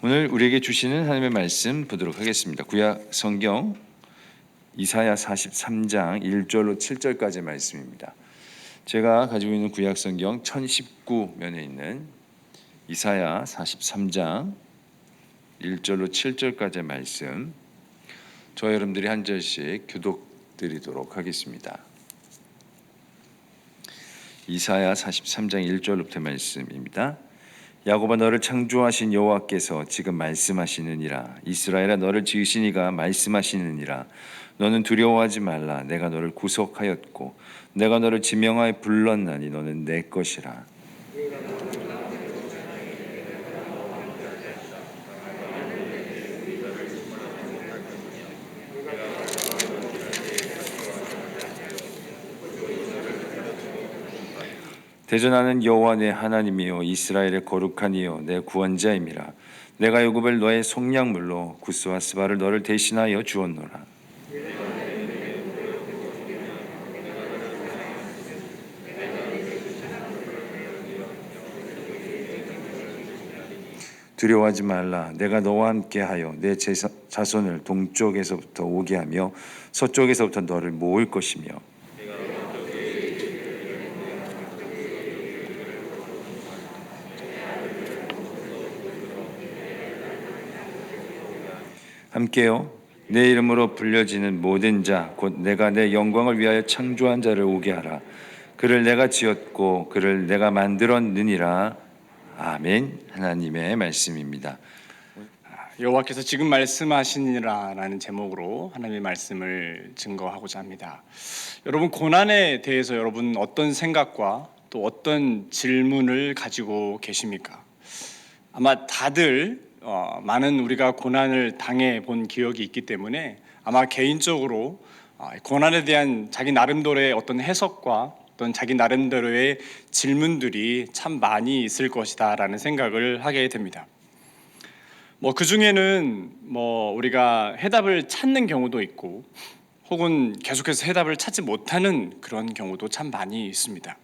오늘 우리에게 주시는 하나님의 말씀 보도록 하겠습니다. 구약 성경 이사야 43장 1절로 7절까지 말씀입니다. 제가 가지고 있는 구약 성경 1019면에 있는 이사야 43장 1절로 7절까지의 말씀, 저와 여러분들이 한 절씩 교독드리도록 하겠습니다. 이사야 43장 1절부터 말씀입니다. 야곱아, 너를 창조하신 여호와께서 지금 말씀하시느니라. 이스라엘아, 너를 지으신 이가 말씀하시느니라. 너는 두려워하지 말라. 내가 너를 구속하였고 내가 너를 지명하여 불렀나니 너는 내 것이라. 대전하는 여호와 내 하나님이요 이스라엘의 거룩한 이요 내 구원자임이라. 내가 야곱을 너의 속량물로 구스와 스바를 너를 대신하여 주었노라. 두려워하지 말라. 내가 너와 함께하여 내 자손을 동쪽에서부터 오게 하며 서쪽에서부터 너를 모을 것이며 함께요 내 이름으로 불려지는 모든 자 곧 내가 내 영광을 위하여 창조한 자를 오게 하라. 그를 내가 지었고 그를 내가 만들었느니라. 아멘. 하나님의 말씀입니다. 여호와께서 지금 말씀하시니라라는 제목으로 하나님의 말씀을 증거하고자 합니다. 여러분, 고난에 대해서 여러분 어떤 생각과 또 어떤 질문을 가지고 계십니까? 아마 다들 많은 우리가 고난을 당해 본 기억이 있기 때문에 아마 개인적으로 고난에 대한 자기 나름대로의 어떤 해석과 어떤 자기 나름대로의 질문들이 참 많이 있을 것이다라는 생각을 하게 됩니다. 그 중에는 우리가 해답을 찾는 경우도 있고 혹은 계속해서 해답을 찾지 못하는 그런 경우도 참 많이 있습니다.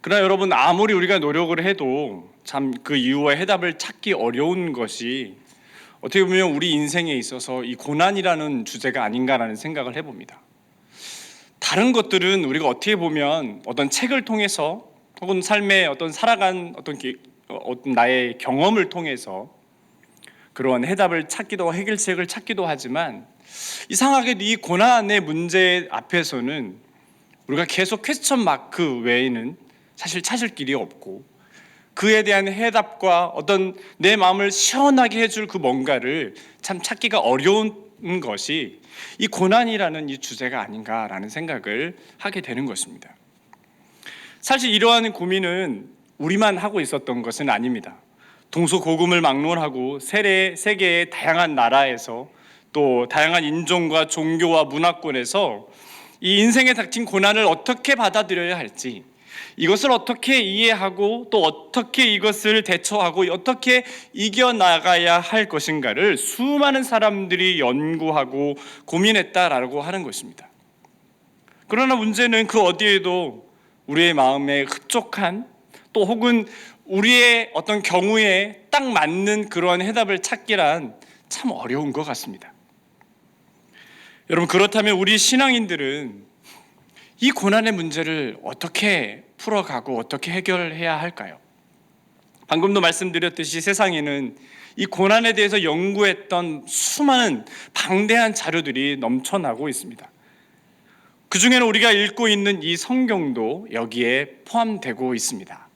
그러나 여러분, 아무리 우리가 노력을 해도 참 그 이유와 해답을 찾기 어려운 것이 어떻게 보면 우리 인생에 있어서 이 고난이라는 주제가 아닌가라는 생각을 해봅니다. 다른 것들은 우리가 어떻게 보면 어떤 책을 통해서 혹은 삶의 어떤 살아간 어떤 나의 경험을 통해서 그런 해답을 찾기도 해결책을 찾기도 하지만 이상하게도 이 고난의 문제 앞에서는 우리가 계속 퀘스천 마크 외에는 사실 찾을 길이 없고 그에 대한 해답과 어떤 내 마음을 시원하게 해줄 그 뭔가를 참 찾기가 어려운 것이 이 고난이라는 이 주제가 아닌가라는 생각을 하게 되는 것입니다. 사실 이러한 고민은 우리만 하고 있었던 것은 아닙니다. 동서고금을 막론하고 세계의 다양한 나라에서 또 다양한 인종과 종교와 문화권에서 이 인생에 닥친 고난을 어떻게 받아들여야 할지, 이것을 어떻게 이해하고 또 어떻게 이것을 대처하고 어떻게 이겨나가야 할 것인가를 수많은 사람들이 연구하고 고민했다라고 하는 것입니다. 그러나 문제는 그 어디에도 우리의 마음에 흡족한 또 혹은 우리의 어떤 경우에 딱 맞는 그러한 해답을 찾기란 참 어려운 것 같습니다. 여러분, 그렇다면 우리 신앙인들은 이 고난의 문제를 어떻게 풀어가고 어떻게 해결해야 할까요? 방금도 말씀드렸듯이 세상에는 이 고난에 대해서 연구했던 수많은 방대한 자료들이 넘쳐나고 있습니다. 그 중에는 우리가 읽고 있는 이 성경도 여기에 포함되고 있습니다.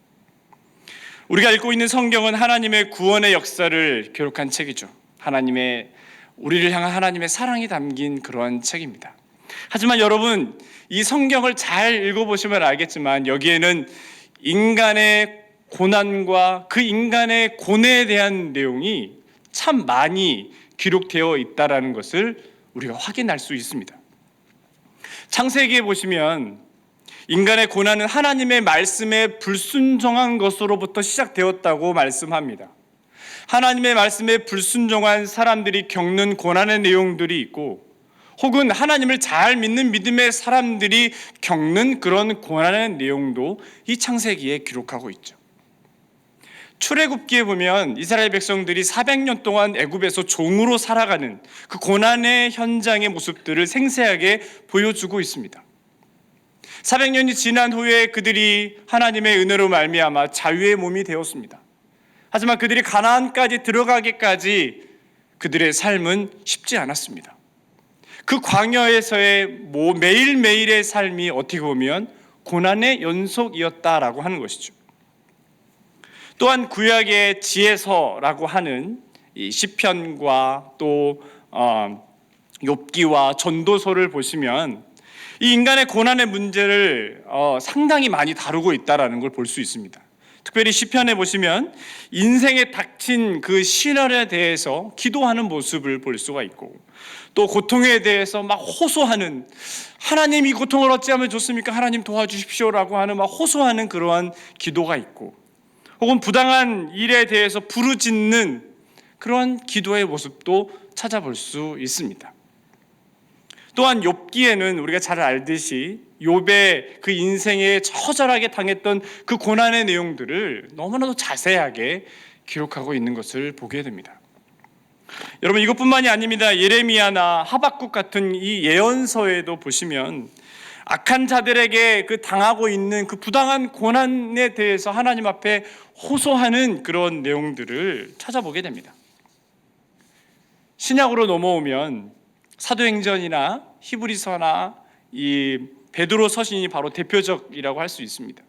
우리가 읽고 있는 성경은 하나님의 구원의 역사를 기록한 책이죠. 우리를 향한 하나님의 사랑이 담긴 그러한 책입니다. 하지만 여러분, 이 성경을 잘 읽어보시면 알겠지만 여기에는 인간의 고난과 그 인간의 고뇌에 대한 내용이 참 많이 기록되어 있다는 것을 우리가 확인할 수 있습니다. 창세기에 보시면 인간의 고난은 하나님의 말씀에 불순종한 것으로부터 시작되었다고 말씀합니다. 하나님의 말씀에 불순종한 사람들이 겪는 고난의 내용들이 있고 혹은 하나님을 잘 믿는 믿음의 사람들이 겪는 그런 고난의 내용도 이 창세기에 기록하고 있죠. 출애굽기에 보면 이스라엘 백성들이 400년 동안 애굽에서 종으로 살아가는 그 고난의 현장의 모습들을 생생하게 보여주고 있습니다. 400년이 지난 후에 그들이 하나님의 은혜로 말미암아 자유의 몸이 되었습니다. 하지만 그들이 가나안까지 들어가기까지 그들의 삶은 쉽지 않았습니다. 그 광야에서의 매일매일의 삶이 어떻게 보면 고난의 연속이었다라고 하는 것이죠. 또한 구약의 지혜서라고 하는 이 시편과 또 욥기와 전도서를 보시면 이 인간의 고난의 문제를 상당히 많이 다루고 있다라는 걸 볼 수 있습니다. 특별히 시편에 보시면 인생에 닥친 그 시련에 대해서 기도하는 모습을 볼 수가 있고, 또 고통에 대해서 막 호소하는, 하나님 이 고통을 어찌하면 좋습니까? 하나님 도와주십시오라고 하는 막 호소하는 그러한 기도가 있고, 혹은 부당한 일에 대해서 부르짖는 그런 기도의 모습도 찾아볼 수 있습니다. 또한 욥기에는 우리가 잘 알듯이 욥의 그 인생에 처절하게 당했던 그 고난의 내용들을 너무나도 자세하게 기록하고 있는 것을 보게 됩니다. 여러분, 이것뿐만이 아닙니다. 예레미야나 하박국 같은 이 예언서에도 보시면 악한 자들에게 그 당하고 있는 그 부당한 고난에 대해서 하나님 앞에 호소하는 그런 내용들을 찾아보게 됩니다. 신약으로 넘어오면 사도행전이나 히브리서나 이 베드로 서신이 바로 대표적이라고 할 수 있습니다.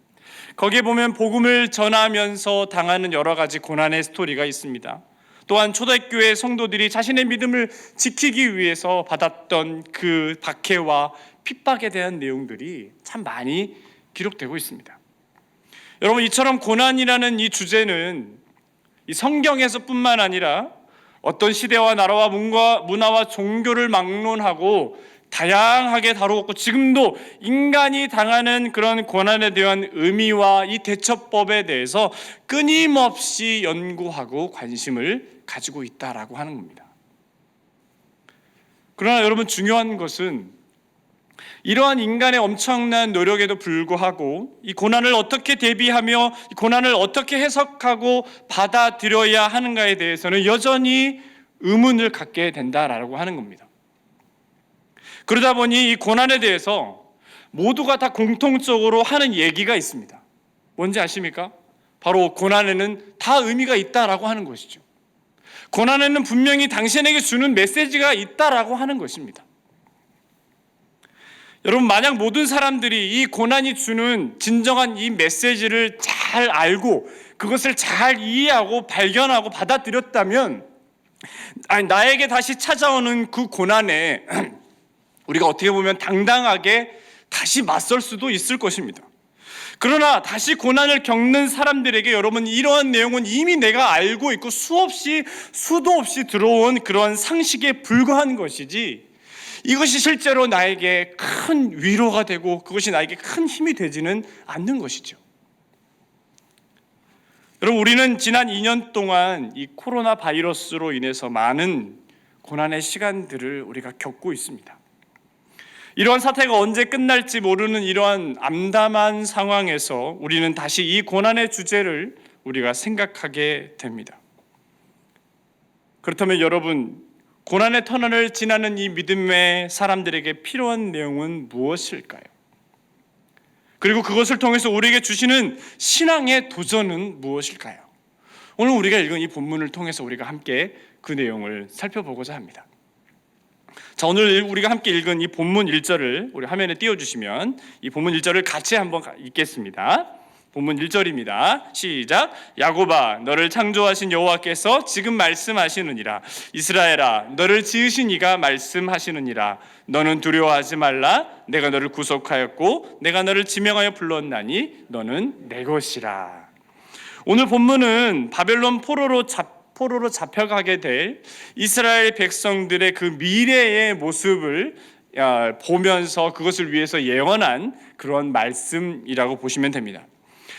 거기에 보면 복음을 전하면서 당하는 여러 가지 고난의 스토리가 있습니다. 또한 초대교회 성도들이 자신의 믿음을 지키기 위해서 받았던 그 박해와 핍박에 대한 내용들이 참 많이 기록되고 있습니다. 여러분, 이처럼 고난이라는 이 주제는 이 성경에서뿐만 아니라 어떤 시대와 나라와 문화와 종교를 막론하고 다양하게 다루었고, 지금도 인간이 당하는 그런 고난에 대한 의미와 이 대처법에 대해서 끊임없이 연구하고 관심을 가지고 있다라고 하는 겁니다. 그러나 여러분, 중요한 것은 이러한 인간의 엄청난 노력에도 불구하고 이 고난을 어떻게 대비하며 이 고난을 어떻게 해석하고 받아들여야 하는가에 대해서는 여전히 의문을 갖게 된다라고 하는 겁니다. 그러다 보니 이 고난에 대해서 모두가 다 공통적으로 하는 얘기가 있습니다. 뭔지 아십니까? 바로 고난에는 다 의미가 있다라고 하는 것이죠. 고난에는 분명히 당신에게 주는 메시지가 있다라고 하는 것입니다. 여러분, 만약 모든 사람들이 이 고난이 주는 진정한 이 메시지를 잘 알고 그것을 잘 이해하고 발견하고 받아들였다면, 나에게 다시 찾아오는 그 고난에 우리가 어떻게 보면 당당하게 다시 맞설 수도 있을 것입니다. 그러나 다시 고난을 겪는 사람들에게 여러분, 이러한 내용은 이미 내가 알고 있고 수도 없이 들어온 그런 상식에 불과한 것이지, 이것이 실제로 나에게 큰 위로가 되고 그것이 나에게 큰 힘이 되지는 않는 것이죠. 여러분, 우리는 지난 2년 동안 이 코로나 바이러스로 인해서 많은 고난의 시간들을 우리가 겪고 있습니다. 이러한 사태가 언제 끝날지 모르는 이러한 암담한 상황에서 우리는 다시 이 고난의 주제를 우리가 생각하게 됩니다. 그렇다면 여러분, 고난의 터널을 지나는 이 믿음의 사람들에게 필요한 내용은 무엇일까요? 그리고 그것을 통해서 우리에게 주시는 신앙의 도전은 무엇일까요? 오늘 우리가 읽은 이 본문을 통해서 우리가 함께 그 내용을 살펴보고자 합니다. 자, 오늘 우리가 함께 읽은 이 본문 1절을 우리 화면에 띄워주시면 이 본문 1절을 같이 한번 읽겠습니다. 본문 1절입니다. 시작. 야곱아, 너를 창조하신 여호와께서 지금 말씀하시느니라. 이스라엘아, 너를 지으신 이가 말씀하시느니라. 너는 두려워하지 말라. 내가 너를 구속하였고 내가 너를 지명하여 불렀나니 너는 내 것이라. 오늘 본문은 바벨론 포로로 잡혀가게 될 이스라엘 백성들의 그 미래의 모습을 보면서 그것을 위해서 예언한 그런 말씀이라고 보시면 됩니다.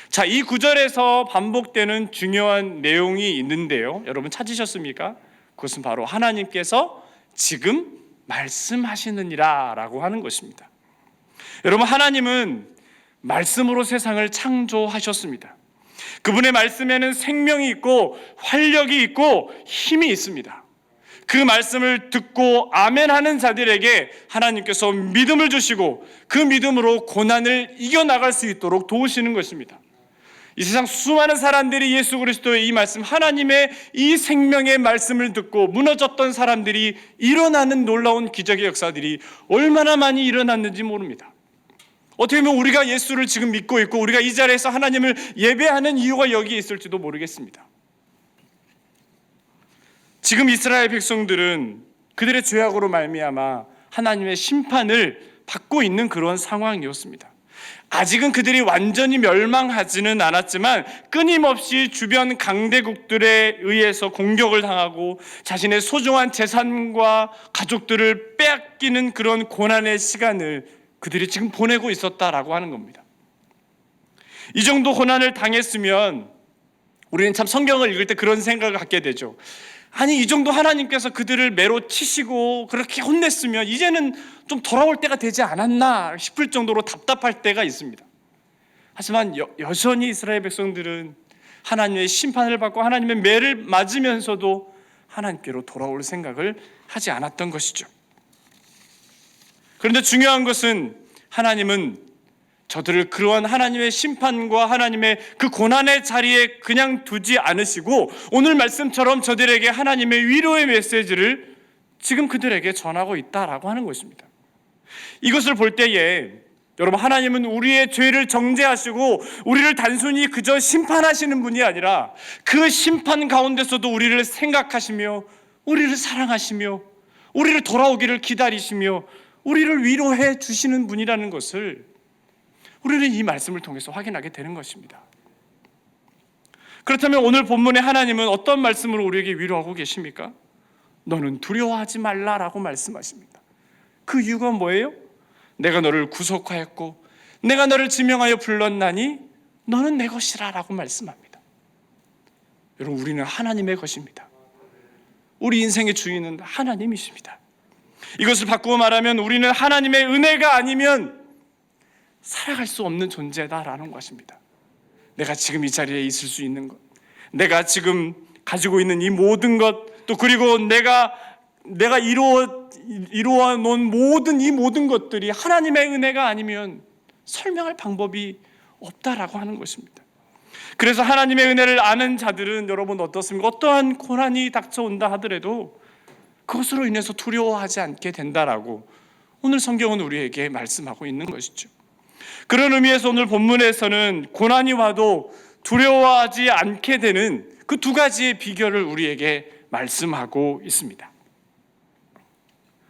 자, 이 구절에서 반복되는 중요한 내용이 있는데요. 여러분 찾으셨습니까? 그것은 바로 하나님께서 지금 말씀하시느니라 라고 하는 것입니다. 여러분, 하나님은 말씀으로 세상을 창조하셨습니다. 그분의 말씀에는 생명이 있고 활력이 있고 힘이 있습니다. 그 말씀을 듣고 아멘하는 자들에게 하나님께서 믿음을 주시고 그 믿음으로 고난을 이겨나갈 수 있도록 도우시는 것입니다. 이 세상 수많은 사람들이 예수 그리스도의 이 말씀, 하나님의 이 생명의 말씀을 듣고 무너졌던 사람들이 일어나는 놀라운 기적의 역사들이 얼마나 많이 일어났는지 모릅니다. 어떻게 보면 우리가 예수를 지금 믿고 있고 우리가 이 자리에서 하나님을 예배하는 이유가 여기에 있을지도 모르겠습니다. 지금 이스라엘 백성들은 그들의 죄악으로 말미암아 하나님의 심판을 받고 있는 그런 상황이었습니다. 아직은 그들이 완전히 멸망하지는 않았지만 끊임없이 주변 강대국들에 의해서 공격을 당하고 자신의 소중한 재산과 가족들을 빼앗기는 그런 고난의 시간을 그들이 지금 보내고 있었다라고 하는 겁니다. 이 정도 고난을 당했으면 우리는 참 성경을 읽을 때 그런 생각을 갖게 되죠. 아니, 이 정도 하나님께서 그들을 매로 치시고 그렇게 혼냈으면 이제는 좀 돌아올 때가 되지 않았나 싶을 정도로 답답할 때가 있습니다. 하지만 여전히 이스라엘 백성들은 하나님의 심판을 받고 하나님의 매를 맞으면서도 하나님께로 돌아올 생각을 하지 않았던 것이죠. 그런데 중요한 것은 하나님은 저들을 그러한 하나님의 심판과 하나님의 그 고난의 자리에 그냥 두지 않으시고 오늘 말씀처럼 저들에게 하나님의 위로의 메시지를 지금 그들에게 전하고 있다라고 하는 것입니다. 이것을 볼 때에 여러분, 하나님은 우리의 죄를 정죄하시고 우리를 단순히 그저 심판하시는 분이 아니라 그 심판 가운데서도 우리를 생각하시며 우리를 사랑하시며 우리를 돌아오기를 기다리시며 우리를 위로해 주시는 분이라는 것을 우리는 이 말씀을 통해서 확인하게 되는 것입니다. 그렇다면 오늘 본문의 하나님은 어떤 말씀으로 우리에게 위로하고 계십니까? 너는 두려워하지 말라라고 말씀하십니다. 그 이유가 뭐예요? 내가 너를 구속하였고 내가 너를 지명하여 불렀나니 너는 내 것이라라고 말씀합니다. 여러분, 우리는 하나님의 것입니다. 우리 인생의 주인은 하나님이십니다. 이것을 바꾸어 말하면 우리는 하나님의 은혜가 아니면 살아갈 수 없는 존재다라는 것입니다. 내가 지금 이 자리에 있을 수 있는 것, 내가 지금 가지고 있는 이 모든 것, 또 그리고 내가 이루어 놓은 모든 것들이 하나님의 은혜가 아니면 설명할 방법이 없다라고 하는 것입니다. 그래서 하나님의 은혜를 아는 자들은 여러분 어떻습니까? 어떠한 고난이 닥쳐온다 하더라도 그것으로 인해서 두려워하지 않게 된다라고 오늘 성경은 우리에게 말씀하고 있는 것이죠. 그런 의미에서 오늘 본문에서는 고난이 와도 두려워하지 않게 되는 그 두 가지의 비결을 우리에게 말씀하고 있습니다.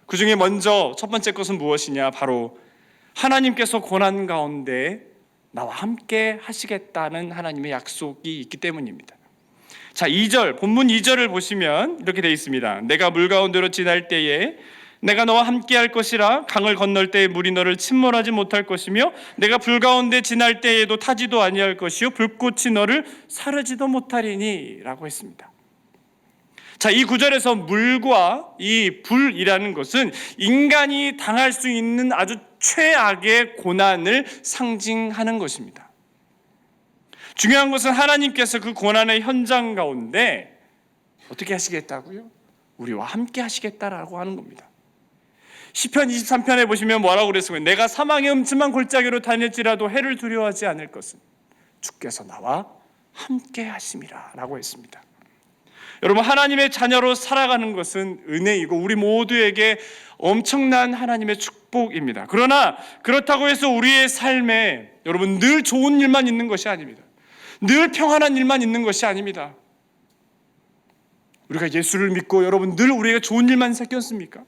그 중에 먼저 첫 번째 것은 무엇이냐? 바로 하나님께서 고난 가운데 나와 함께 하시겠다는 하나님의 약속이 있기 때문입니다. 자, 2절, 본문 2절을 보시면 이렇게 되어 있습니다. 내가 물 가운데로 지날 때에 내가 너와 함께 할 것이라. 강을 건널 때에 물이 너를 침몰하지 못할 것이며 내가 불 가운데 지날 때에도 타지도 아니할 것이요 불꽃이 너를 사르지도 못하리니 라고 했습니다. 자, 이 구절에서 물과 이 불이라는 것은 인간이 당할 수 있는 아주 최악의 고난을 상징하는 것입니다. 중요한 것은 하나님께서 그 고난의 현장 가운데 어떻게 하시겠다고요? 우리와 함께 하시겠다라고 하는 겁니다. 시편 23편에 보시면 뭐라고 그랬습니까? 내가 사망의 음침한 골짜기로 다닐지라도 해를 두려워하지 않을 것은 주께서 나와 함께 하심이라 라고 했습니다. 여러분, 하나님의 자녀로 살아가는 것은 은혜이고 우리 모두에게 엄청난 하나님의 축복입니다. 그러나 그렇다고 해서 우리의 삶에 여러분 늘 좋은 일만 있는 것이 아닙니다. 늘 평안한 일만 있는 것이 아닙니다. 우리가 예수를 믿고 여러분 늘 우리에게 좋은 일만 생겼습니까?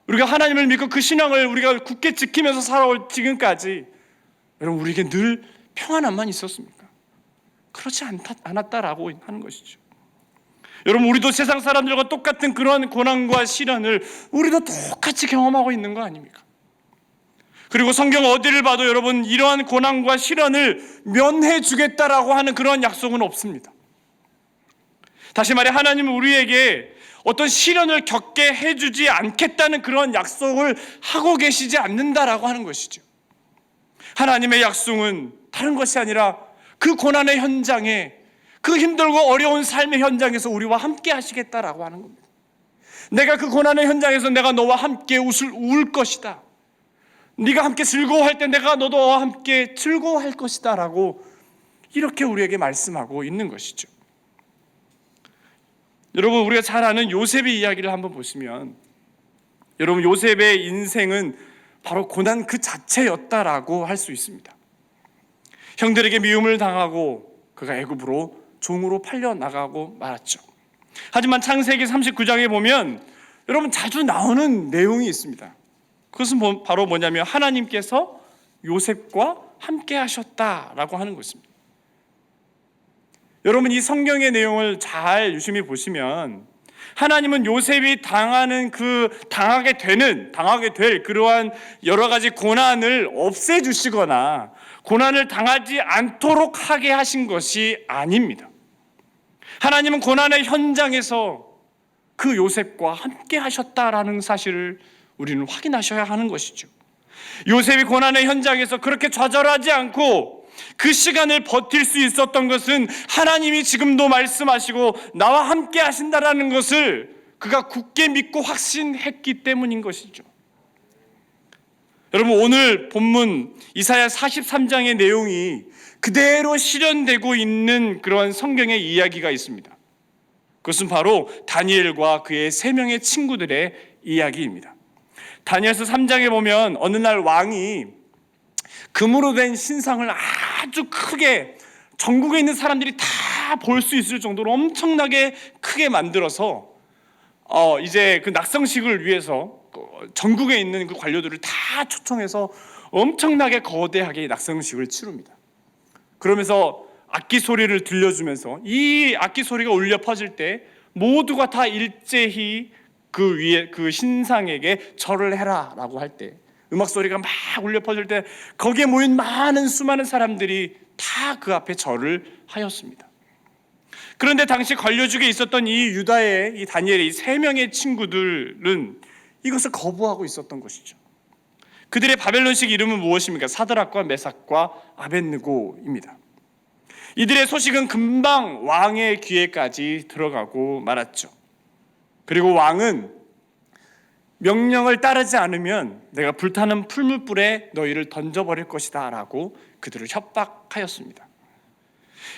우리가 하나님을 믿고 그 신앙을 우리가 굳게 지키면서 살아올 지금까지 여러분 우리에게 늘 평안함만 있었습니까? 그렇지 않았다라고 하는 것이죠. 여러분, 우리도 세상 사람들과 똑같은 그런 고난과 시련을 우리도 똑같이 경험하고 있는 거 아닙니까? 그리고 성경 어디를 봐도 여러분 이러한 고난과 시련을 면해 주겠다라고 하는 그런 약속은 없습니다. 다시 말해 하나님은 우리에게 어떤 시련을 겪게 해주지 않겠다는 그런 약속을 하고 계시지 않는다라고 하는 것이죠. 하나님의 약속은 다른 것이 아니라 그 고난의 현장에, 그 힘들고 어려운 삶의 현장에서 우리와 함께 하시겠다라고 하는 겁니다. 내가 그 고난의 현장에서 내가 너와 함께 울 것이다. 네가 함께 즐거워할 때 내가 너와 함께 즐거워할 것이다 라고 이렇게 우리에게 말씀하고 있는 것이죠. 여러분, 우리가 잘 아는 요셉의 이야기를 한번 보시면, 여러분, 요셉의 인생은 바로 고난 그 자체였다라고 할 수 있습니다. 형들에게 미움을 당하고 그가 애굽으로 종으로 팔려 나가고 말았죠. 하지만 창세기 39장에 보면 여러분 자주 나오는 내용이 있습니다. 그것은 바로 뭐냐면 하나님께서 요셉과 함께 하셨다라고 하는 것입니다. 여러분, 이 성경의 내용을 잘 유심히 보시면 하나님은 요셉이 당하게 될 그러한 여러 가지 고난을 없애주시거나 고난을 당하지 않도록 하게 하신 것이 아닙니다. 하나님은 고난의 현장에서 그 요셉과 함께 하셨다라는 사실을 우리는 확인하셔야 하는 것이죠. 요셉이 고난의 현장에서 그렇게 좌절하지 않고 그 시간을 버틸 수 있었던 것은 하나님이 지금도 말씀하시고 나와 함께 하신다라는 것을 그가 굳게 믿고 확신했기 때문인 것이죠. 여러분, 오늘 본문 이사야 43장의 내용이 그대로 실현되고 있는 그런 성경의 이야기가 있습니다. 그것은 바로 다니엘과 그의 3명의 친구들의 이야기입니다. 다니엘서 3장에 보면 어느 날 왕이 금으로 된 신상을 아주 크게 전국에 있는 사람들이 다 볼 수 있을 정도로 엄청나게 크게 만들어서 이제 그 낙성식을 위해서 전국에 있는 그 관료들을 다 초청해서 엄청나게 거대하게 낙성식을 치릅니다. 그러면서 악기 소리를 들려주면서 이 악기 소리가 울려 퍼질 때 모두가 다 일제히 그 위에 그 신상에게 절을 해라라고 할 때, 음악 소리가 막 울려 퍼질 때 거기에 모인 수많은 사람들이 다 그 앞에 절을 하였습니다. 그런데 당시 관료직에 있었던 이 유다의 이 다니엘의 이 3명의 친구들은 이것을 거부하고 있었던 것이죠. 그들의 바벨론식 이름은 무엇입니까? 사드락과 메삭과 아벳느고입니다. 이들의 소식은 금방 왕의 귀에까지 들어가고 말았죠. 그리고 왕은 명령을 따르지 않으면 내가 불타는 풀무불에 너희를 던져버릴 것이다 라고 그들을 협박하였습니다.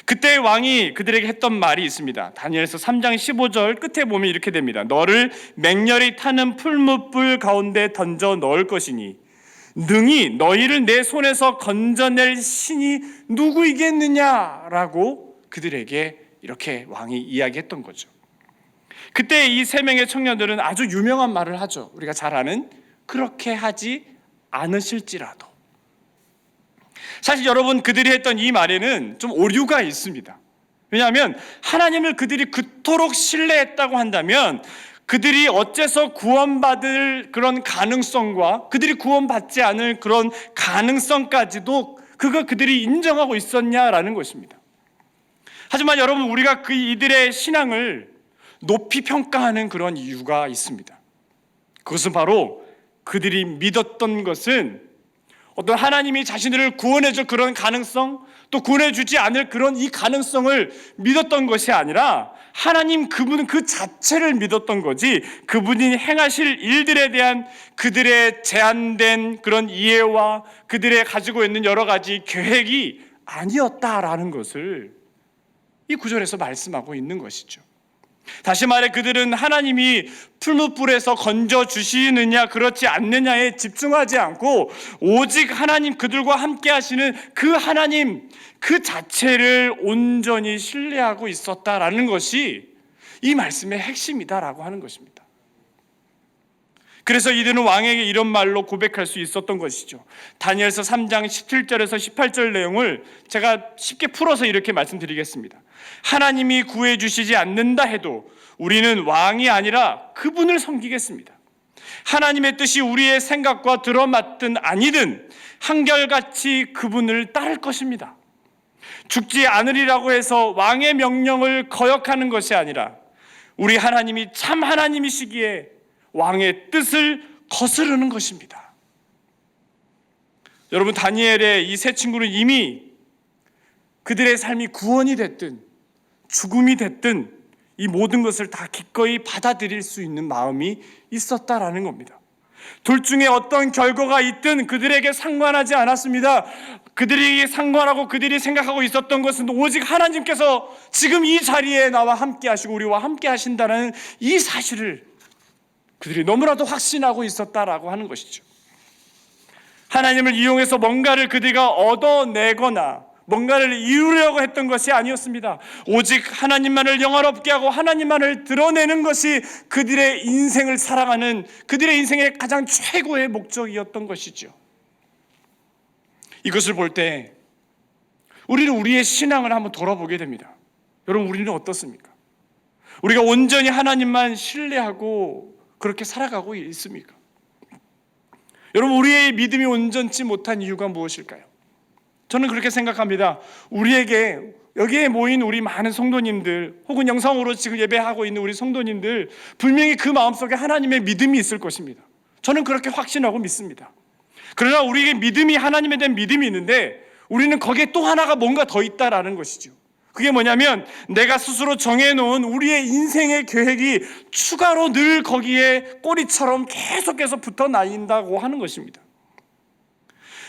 그때 왕이 그들에게 했던 말이 있습니다. 다니엘서 3장 15절 끝에 보면 이렇게 됩니다. 너를 맹렬히 타는 풀무불 가운데 던져 넣을 것이니 능히 너희를 내 손에서 건져낼 신이 누구이겠느냐라고 그들에게 이렇게 왕이 이야기했던 거죠. 그때 이 3명의 청년들은 아주 유명한 말을 하죠. 우리가 잘 아는 그렇게 하지 않으실지라도. 사실 여러분, 그들이 했던 이 말에는 좀 오류가 있습니다. 왜냐하면 하나님을 그들이 그토록 신뢰했다고 한다면 그들이 어째서 구원받을 그런 가능성과 그들이 구원받지 않을 그런 가능성까지도 그들이 인정하고 있었냐라는 것입니다. 하지만 여러분, 우리가 이들의 신앙을 높이 평가하는 그런 이유가 있습니다. 그것은 바로 그들이 믿었던 것은 어떤 하나님이 자신들을 구원해줄 그런 가능성, 또 구원해주지 않을 그런 이 가능성을 믿었던 것이 아니라 하나님 그분 그 자체를 믿었던 거지, 그분이 행하실 일들에 대한 그들의 제한된 그런 이해와 그들의 가지고 있는 여러 가지 계획이 아니었다라는 것을 이 구절에서 말씀하고 있는 것이죠. 다시 말해 그들은 하나님이 풀무불에서 건져주시느냐 그렇지 않느냐에 집중하지 않고 오직 하나님, 그들과 함께 하시는 그 하나님 그 자체를 온전히 신뢰하고 있었다라는 것이 이 말씀의 핵심이다라고 하는 것입니다. 그래서 이들은 왕에게 이런 말로 고백할 수 있었던 것이죠. 다니엘서 3장 17절에서 18절 내용을 제가 쉽게 풀어서 이렇게 말씀드리겠습니다. 하나님이 구해주시지 않는다 해도 우리는 왕이 아니라 그분을 섬기겠습니다. 하나님의 뜻이 우리의 생각과 들어맞든 아니든 한결같이 그분을 따를 것입니다. 죽지 않으리라고 해서 왕의 명령을 거역하는 것이 아니라 우리 하나님이 참 하나님이시기에 왕의 뜻을 거스르는 것입니다. 여러분, 다니엘의 이 세 친구는 이미 그들의 삶이 구원이 됐든 죽음이 됐든 이 모든 것을 다 기꺼이 받아들일 수 있는 마음이 있었다라는 겁니다. 둘 중에 어떤 결과가 있든 그들에게 상관하지 않았습니다. 그들이 상관하고 그들이 생각하고 있었던 것은 오직 하나님께서 지금 이 자리에 나와 함께 하시고 우리와 함께 하신다는 이 사실을 그들이 너무나도 확신하고 있었다라고 하는 것이죠. 하나님을 이용해서 뭔가를 그들가 얻어내거나 뭔가를 이루려고 했던 것이 아니었습니다. 오직 하나님만을 영화롭게 하고 하나님만을 드러내는 것이 그들의 인생을 살아가는 그들의 인생의 가장 최고의 목적이었던 것이죠. 이것을 볼 때 우리는 우리의 신앙을 한번 돌아보게 됩니다. 여러분, 우리는 어떻습니까? 우리가 온전히 하나님만 신뢰하고 그렇게 살아가고 있습니까? 여러분, 우리의 믿음이 온전치 못한 이유가 무엇일까요? 저는 그렇게 생각합니다. 우리에게 여기에 모인 우리 많은 성도님들 혹은 영상으로 지금 예배하고 있는 우리 성도님들 분명히 그 마음속에 하나님의 믿음이 있을 것입니다. 저는 그렇게 확신하고 믿습니다. 그러나 우리에게 믿음이 하나님에 대한 믿음이 있는데 우리는 거기에 또 하나가 뭔가 더 있다라는 것이죠. 그게 뭐냐면 내가 스스로 정해놓은 우리의 인생의 계획이 추가로 늘 거기에 꼬리처럼 계속해서 붙어 다닌다고 하는 것입니다.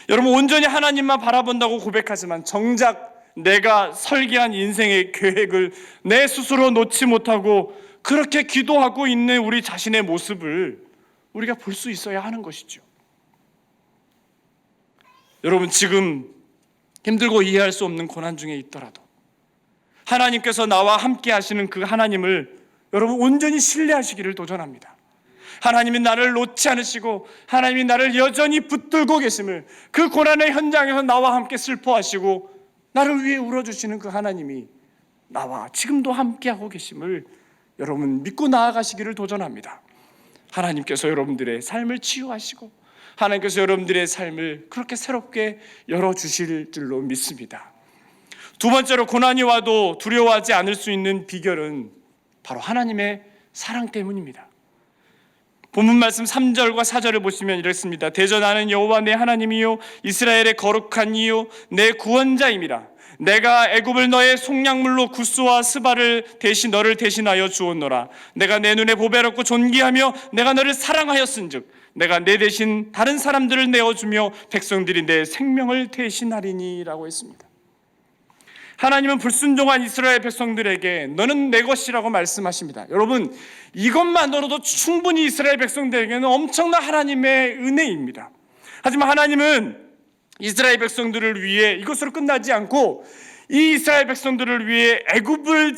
여러분, 온전히 하나님만 바라본다고 고백하지만 정작 내가 설계한 인생의 계획을 내 스스로 놓지 못하고 그렇게 기도하고 있는 우리 자신의 모습을 우리가 볼 수 있어야 하는 것이죠. 여러분, 지금 힘들고 이해할 수 없는 고난 중에 있더라도 하나님께서 나와 함께 하시는 그 하나님을 여러분 온전히 신뢰하시기를 도전합니다. 하나님이 나를 놓지 않으시고 하나님이 나를 여전히 붙들고 계심을, 그 고난의 현장에서 나와 함께 슬퍼하시고 나를 위해 울어주시는 그 하나님이 나와 지금도 함께하고 계심을 여러분 믿고 나아가시기를 도전합니다. 하나님께서 여러분들의 삶을 치유하시고 하나님께서 여러분들의 삶을 그렇게 새롭게 열어주실 줄로 믿습니다. 두 번째로, 고난이 와도 두려워하지 않을 수 있는 비결은 바로 하나님의 사랑 때문입니다. 본문 말씀 3절과 4절을 보시면 이렇습니다. 대저 나는 여호와 내 하나님이요 이스라엘의 거룩한 이요 내 구원자임이라. 내가 애굽을 너의 속량물로 구스와 스바를 대신 너를 대신하여 주었노라. 내가 내 눈에 보배롭고 존귀하며 내가 너를 사랑하였은즉 내가 내 대신 다른 사람들을 내어주며 백성들이 내 생명을 대신하리니라고 했습니다. 하나님은 불순종한 이스라엘 백성들에게 너는 내 것이라고 말씀하십니다. 여러분, 이것만으로도 충분히 이스라엘 백성들에게는 엄청난 하나님의 은혜입니다. 하지만 하나님은 이스라엘 백성들을 위해 이것으로 끝나지 않고 이 이스라엘 백성들을 위해 애굽을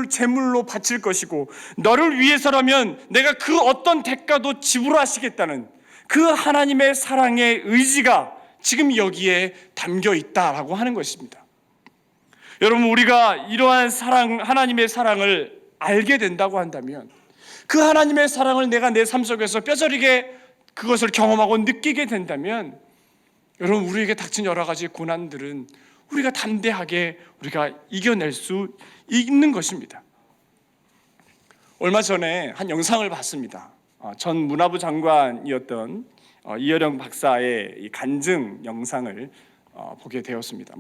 제물로 바칠 것이고 너를 위해서라면 내가 그 어떤 대가도 지불하시겠다는 그 하나님의 사랑의 의지가 지금 여기에 담겨 있다라고 하는 것입니다. 여러분, 우리가 이러한 사랑, 하나님의 사랑을 알게 된다고 한다면 그 하나님의 사랑을 내가 내 삶 속에서 뼈저리게 그것을 경험하고 느끼게 된다면 여러분, 우리에게 닥친 여러 가지 고난들은 우리가 담대하게 우리가 이겨낼 수 있는 것입니다. 얼마 전에 한 영상을 봤습니다. 전 문화부 장관이었던 이어령 박사의 이 간증 영상을 보게 되었습니다.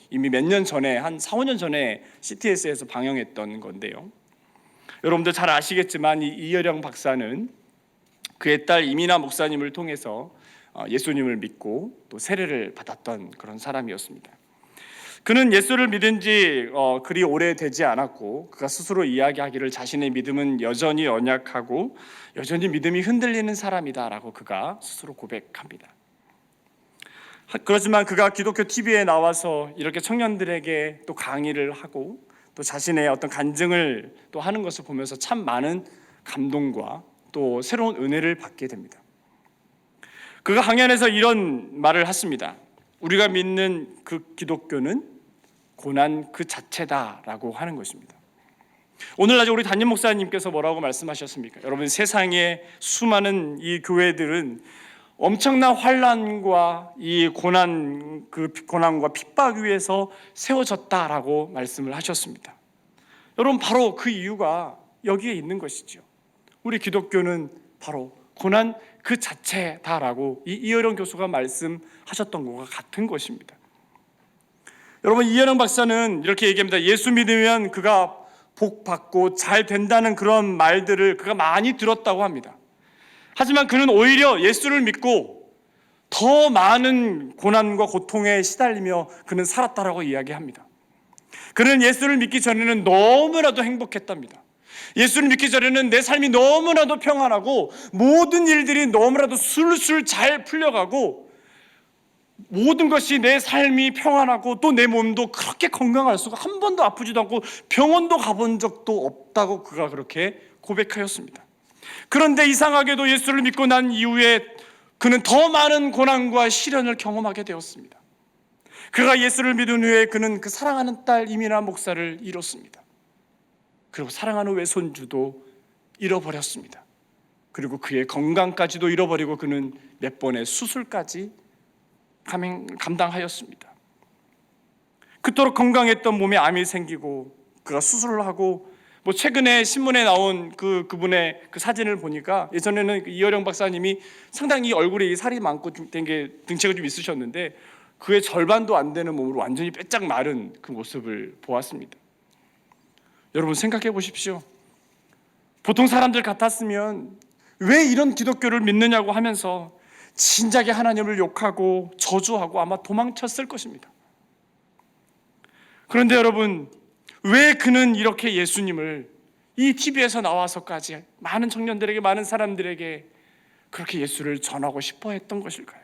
이미 몇 년 전에, 한 4, 5년 전에 CTS에서 방영했던 건데요. 여러분들 잘 아시겠지만 이 이어령 박사는 그의 딸 이민아 목사님을 통해서 예수님을 믿고 또 세례를 받았던 그런 사람이었습니다. 그는 예수를 믿은 지 그리 오래되지 않았고 그가 스스로 이야기하기를 자신의 믿음은 여전히 연약하고 여전히 믿음이 흔들리는 사람이다라고 그가 스스로 고백합니다. 그렇지만 그가 기독교 TV에 나와서 이렇게 청년들에게 또 강의를 하고 또 자신의 어떤 간증을 또 하는 것을 보면서 참 많은 감동과 또 새로운 은혜를 받게 됩니다. 그가 강연에서 이런 말을 했습니다. 우리가 믿는 그 기독교는 고난 그 자체다라고 하는 것입니다. 오늘 낮에 우리 담임 목사님께서 뭐라고 말씀하셨습니까? 여러분, 세상에 수많은 이 교회들은 엄청난 환난과 이 고난과 핍박 위에서 세워졌다라고 말씀을 하셨습니다. 여러분, 바로 그 이유가 여기에 있는 것이죠. 우리 기독교는 바로 고난 그 자체다라고 이 이어령 교수가 말씀하셨던 것과 같은 것입니다. 여러분, 이현영 박사는 이렇게 얘기합니다. 예수 믿으면 그가 복 받고 잘 된다는 그런 말들을 그가 많이 들었다고 합니다. 하지만 그는 오히려 예수를 믿고 더 많은 고난과 고통에 시달리며 그는 살았다라고 이야기합니다. 그는 예수를 믿기 전에는 너무나도 행복했답니다. 예수를 믿기 전에는 내 삶이 너무나도 평안하고 모든 일들이 너무나도 술술 잘 풀려가고 모든 것이 내 삶이 평안하고 또 내 몸도 그렇게 건강할 수가, 한 번도 아프지도 않고 병원도 가본 적도 없다고 그가 그렇게 고백하였습니다. 그런데 이상하게도 예수를 믿고 난 이후에 그는 더 많은 고난과 시련을 경험하게 되었습니다. 그가 예수를 믿은 후에 그는 그 사랑하는 딸 이민아 목사를 잃었습니다. 그리고 사랑하는 외손주도 잃어버렸습니다. 그리고 그의 건강까지도 잃어버리고 그는 몇 번의 수술까지 감당하였습니다. 그토록 건강했던 몸에 암이 생기고 그가 수술을 하고, 최근에 신문에 나온 그분의 그 사진을 보니까, 예전에는 이어령 박사님이 상당히 얼굴에 살이 많고 등치가 좀 있으셨는데 그의 절반도 안 되는 몸으로 완전히 빼짝 마른 그 모습을 보았습니다. 여러분, 생각해 보십시오. 보통 사람들 같았으면 왜 이런 기독교를 믿느냐고 하면서 진작에 하나님을 욕하고 저주하고 아마 도망쳤을 것입니다. 그런데 여러분, 왜 그는 이렇게 예수님을 이 TV에서 나와서까지 많은 청년들에게, 많은 사람들에게 그렇게 예수를 전하고 싶어 했던 것일까요?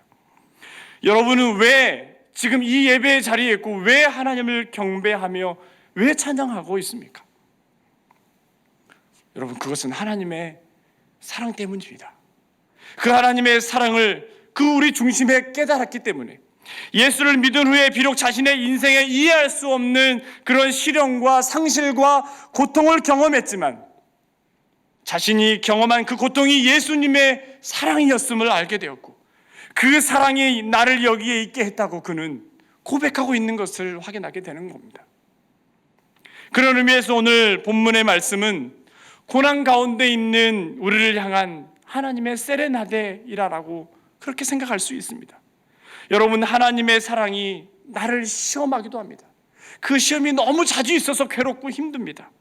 여러분은 왜 지금 이 예배의 자리에 있고 왜 하나님을 경배하며 왜 찬양하고 있습니까? 여러분, 그것은 하나님의 사랑 때문입니다. 그 하나님의 사랑을 그 우리 중심에 깨달았기 때문에, 예수를 믿은 후에 비록 자신의 인생에 이해할 수 없는 그런 시련과 상실과 고통을 경험했지만 자신이 경험한 그 고통이 예수님의 사랑이었음을 알게 되었고, 그 사랑이 나를 여기에 있게 했다고 그는 고백하고 있는 것을 확인하게 되는 겁니다. 그런 의미에서 오늘 본문의 말씀은 고난 가운데 있는 우리를 향한 하나님의 세레나데이라고 그렇게 생각할 수 있습니다. 여러분, 하나님의 사랑이 나를 시험하기도 합니다. 그 시험이 너무 자주 있어서 괴롭고 힘듭니다.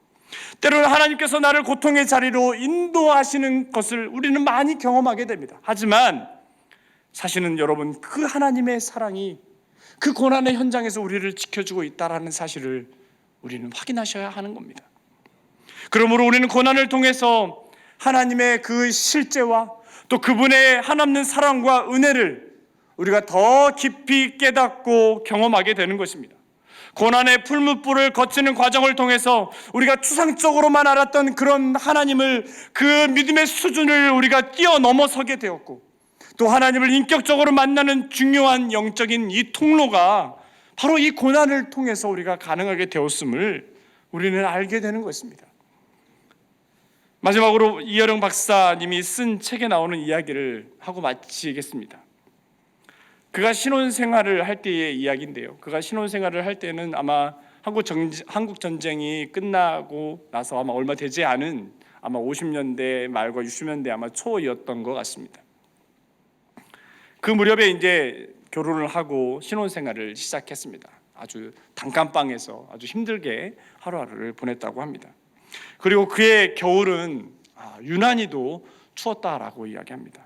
때로는 하나님께서 나를 고통의 자리로 인도하시는 것을 우리는 많이 경험하게 됩니다. 하지만 사실은 여러분, 그 하나님의 사랑이 그 고난의 현장에서 우리를 지켜주고 있다는 사실을 우리는 확인하셔야 하는 겁니다. 그러므로 우리는 고난을 통해서 하나님의 그 실제와 또 그분의 한없는 사랑과 은혜를 우리가 더 깊이 깨닫고 경험하게 되는 것입니다. 고난의 풀무불을 거치는 과정을 통해서 우리가 추상적으로만 알았던 그런 하나님을, 그 믿음의 수준을 우리가 뛰어넘어서게 되었고, 또 하나님을 인격적으로 만나는 중요한 영적인 이 통로가 바로 이 고난을 통해서 우리가 가능하게 되었음을 우리는 알게 되는 것입니다. 마지막으로 이어령 박사님이 쓴 책에 나오는 이야기를 하고 마치겠습니다. 그가 신혼생활을 할 때의 이야기인데요. 그가 신혼생활을 할 때는 아마 한국 전쟁이 끝나고 나서 아마 얼마 되지 않은 아마 50년대 말과 60년대 아마 초였던 것 같습니다. 그 무렵에 이제 결혼을 하고 신혼생활을 시작했습니다. 아주 단칸방에서 아주 힘들게 하루하루를 보냈다고 합니다. 그리고 그의 겨울은 유난히도 추웠다라고 이야기합니다.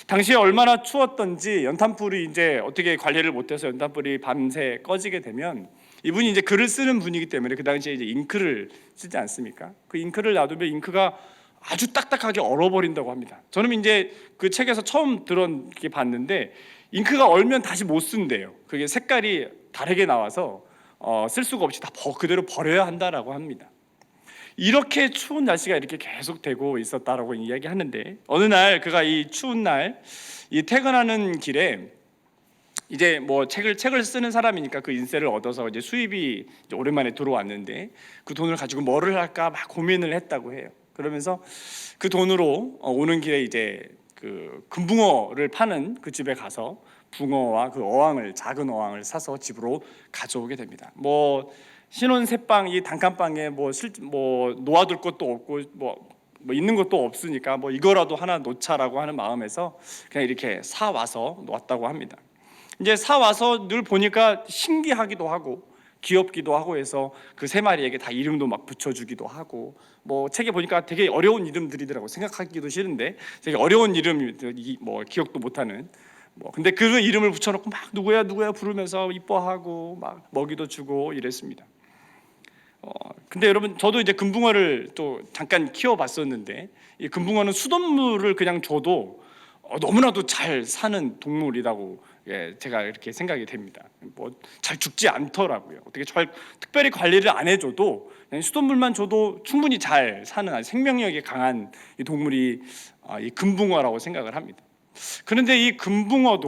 당시에 얼마나 추웠던지 연탄불이 이제 어떻게 관리를 못해서 연탄불이 밤새 꺼지게 되면, 이분이 이제 글을 쓰는 분이기 때문에 그 당시에 이제 잉크를 쓰지 않습니까? 그 잉크를 놔두면 잉크가 아주 딱딱하게 얼어버린다고 합니다. 저는 이제 그 책에서 처음 이렇게 봤는데 잉크가 얼면 다시 못 쓴대요. 그게 색깔이 다르게 나와서 쓸 수가 없이 다 그대로 버려야 한다라고 합니다. 이렇게 추운 날씨가 이렇게 계속되고 있었다라고 이야기하는데, 어느 날 그가 이 추운 날 이 퇴근하는 길에 이제 책을 쓰는 사람이니까 그 인세를 얻어서 이제 수입이 이제 오랜만에 들어왔는데 그 돈을 가지고 뭐를 할까 막 고민을 했다고 해요. 그러면서 그 돈으로 오는 길에 이제 그 금붕어를 파는 그 집에 가서 붕어와 그 작은 어항을 사서 집으로 가져오게 됩니다. 신혼 새방 이 단칸방에 놓아둘 것도 없고 있는 것도 없으니까 이거라도 하나 놓자라고 하는 마음에서 그냥 이렇게 사 와서 놓았다고 합니다. 이제 사 와서 늘 보니까 신기하기도 하고 귀엽기도 하고 해서 그 세 마리에게 다 이름도 막 붙여주기도 하고, 뭐 책에 보니까 되게 어려운 이름들이더라고. 생각하기도 싫은데 되게 어려운 이름, 뭐 기억도 못하는. 근데 그 이름을 붙여놓고 막 누구야 부르면서 이뻐하고 막 먹이도 주고 이랬습니다. 근데 여러분, 저도 이제 금붕어를 또 잠깐 키워봤었는데, 이 금붕어는 수돗물을 그냥 줘도 너무나도 잘 사는 동물이라고 제가 이렇게 생각이 됩니다. 뭐 잘 죽지 않더라고요. 어떻게 특별히 관리를 안 해줘도 그냥 수돗물만 줘도 충분히 잘 사는 아주 생명력이 강한 이 동물이 이 금붕어라고 생각을 합니다. 그런데 이 금붕어가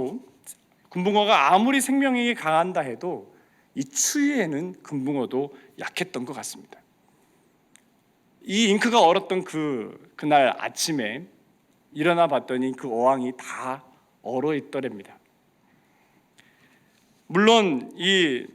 아무리 생명력이 강한다 해도 이 추위에는 금붕어도 약했던 것 같습니다. 이 잉크가 얼었던 그날 아침에 일어나 봤더니 그 어항이 다 얼어 있더랍니다. 물론 이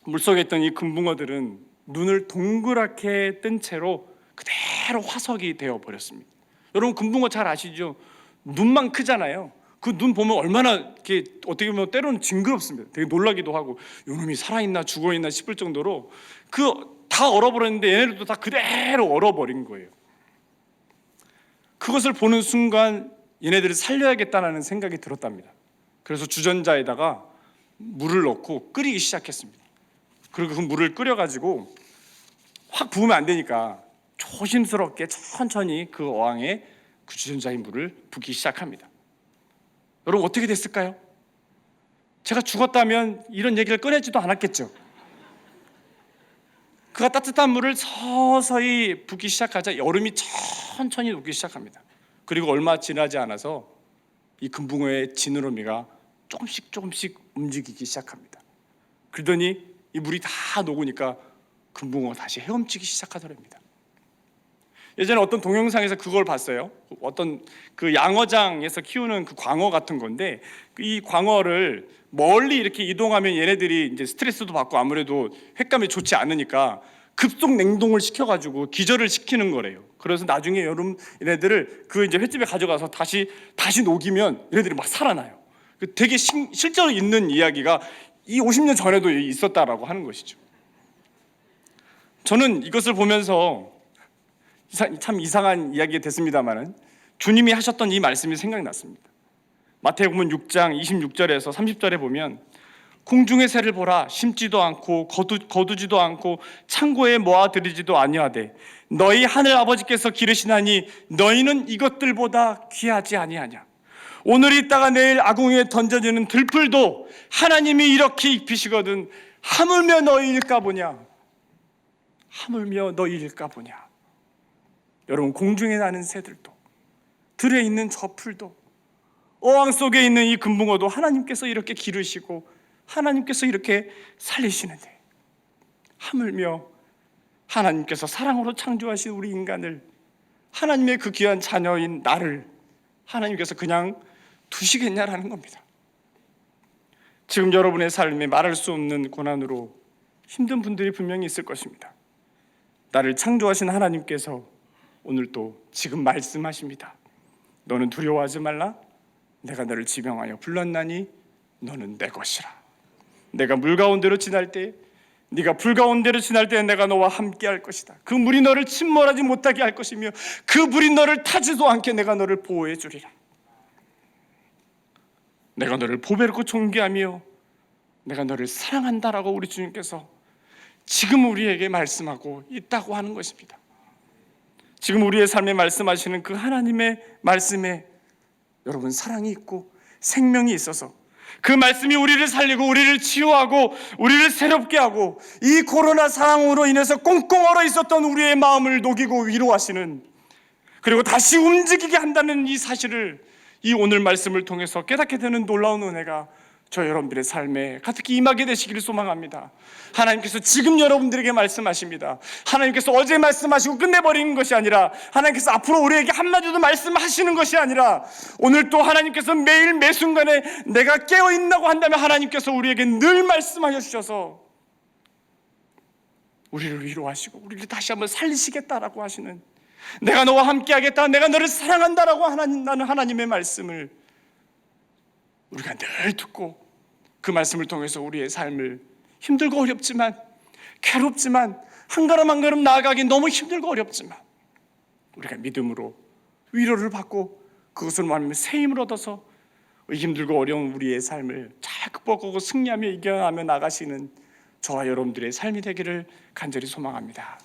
물속에 있던 이 금붕어들은 눈을 동그랗게 뜬 채로 그대로 화석이 되어 버렸습니다. 여러분, 금붕어 잘 아시죠? 눈만 크잖아요. 그 눈 보면 얼마나 이렇게 어떻게 보면 때로는 징그럽습니다. 되게 놀라기도 하고 요놈이 살아있나 죽어있나 싶을 정도로 다 얼어버렸는데 얘네들도 다 그대로 얼어버린 거예요. 그것을 보는 순간 얘네들을 살려야겠다는 생각이 들었답니다. 그래서 주전자에다가 물을 넣고 끓이기 시작했습니다. 그리고 그 물을 끓여가지고 확 부으면 안 되니까 조심스럽게 천천히 그 어항에 그 주전자의 물을 붓기 시작합니다. 여러분, 어떻게 됐을까요? 제가 죽었다면 이런 얘기를 꺼내지도 않았겠죠. 그가 따뜻한 물을 서서히 붓기 시작하자 얼음이 천천히 녹기 시작합니다. 그리고 얼마 지나지 않아서 이 금붕어의 지느러미가 조금씩 움직이기 시작합니다. 그러더니 이 물이 다 녹으니까 금붕어가 다시 헤엄치기 시작하더랍니다. 예전에 어떤 동영상에서 그걸 봤어요. 어떤 그 양어장에서 키우는 그 광어 같은 건데, 이 광어를 멀리 이렇게 이동하면 얘네들이 이제 스트레스도 받고 아무래도 횟감이 좋지 않으니까 급속 냉동을 시켜가지고 기절을 시키는 거래요. 그래서 나중에 여름 얘네들을 그 이제 횟집에 가져가서 다시 녹이면 얘네들이 막 살아나요. 되게 실제로 있는 이야기가 이 50년 전에도 있었다라고 하는 것이죠. 저는 이것을 보면서 참 이상한 이야기가 됐습니다만은 주님이 하셨던 이 말씀이 생각났습니다. 마태복음 6장 26절에서 30절에 보면 공중의 새를 보라, 심지도 않고 거두지도 않고 창고에 모아들이지도 아니하되 너희 하늘 아버지께서 기르시나니 너희는 이것들보다 귀하지 아니하냐. 오늘 있다가 내일 아궁이에 던져지는 들풀도 하나님이 이렇게 입히시거든 하물며 너희일까 보냐. 여러분, 공중에 나는 새들도, 들에 있는 저 풀도, 어항 속에 있는 이 금붕어도 하나님께서 이렇게 기르시고 하나님께서 이렇게 살리시는데, 하물며 하나님께서 사랑으로 창조하신 우리 인간을, 하나님의 그 귀한 자녀인 나를 하나님께서 그냥 두시겠냐라는 겁니다. 지금 여러분의 삶에 말할 수 없는 고난으로 힘든 분들이 분명히 있을 것입니다. 나를 창조하신 하나님께서 오늘 또 지금 말씀하십니다. 너는 두려워하지 말라. 내가 너를 지명하여 불렀나니 너는 내 것이라. 내가 물 가운데로 지날 때, 네가 불 가운데로 지날 때 내가 너와 함께 할 것이다. 그 물이 너를 침몰하지 못하게 할 것이며 그 물이 너를 타지도 않게 내가 너를 보호해 주리라. 내가 너를 보배롭고 존귀하며 내가 너를 사랑한다라고 우리 주님께서 지금 우리에게 말씀하고 있다고 하는 것입니다. 지금 우리의 삶에 말씀하시는 그 하나님의 말씀에 여러분, 사랑이 있고 생명이 있어서 그 말씀이 우리를 살리고 우리를 치유하고 우리를 새롭게 하고 이 코로나 상황으로 인해서 꽁꽁 얼어 있었던 우리의 마음을 녹이고 위로하시는, 그리고 다시 움직이게 한다는 이 사실을 이 오늘 말씀을 통해서 깨닫게 되는 놀라운 은혜가 저 여러분들의 삶에 가득히 임하게 되시기를 소망합니다. 하나님께서 지금 여러분들에게 말씀하십니다. 하나님께서 어제 말씀하시고 끝내버리는 것이 아니라, 하나님께서 앞으로 우리에게 한마디도 말씀하시는 것이 아니라, 오늘 또 하나님께서 매일 매순간에 내가 깨어있다고 한다면 하나님께서 우리에게 늘 말씀하여 주셔서 우리를 위로하시고 우리를 다시 한번 살리시겠다라고 하시는, 내가 너와 함께하겠다, 내가 너를 사랑한다라고 하는 하나님의 말씀을 우리가 늘 듣고 그 말씀을 통해서 우리의 삶을 힘들고 어렵지만 괴롭지만 한 걸음 한 걸음 나아가기 너무 힘들고 어렵지만 우리가 믿음으로 위로를 받고 그것을 말하면 새 힘을 얻어서 힘들고 어려운 우리의 삶을 잘 극복하고 승리하며 이겨나가며 나가시는 저와 여러분들의 삶이 되기를 간절히 소망합니다.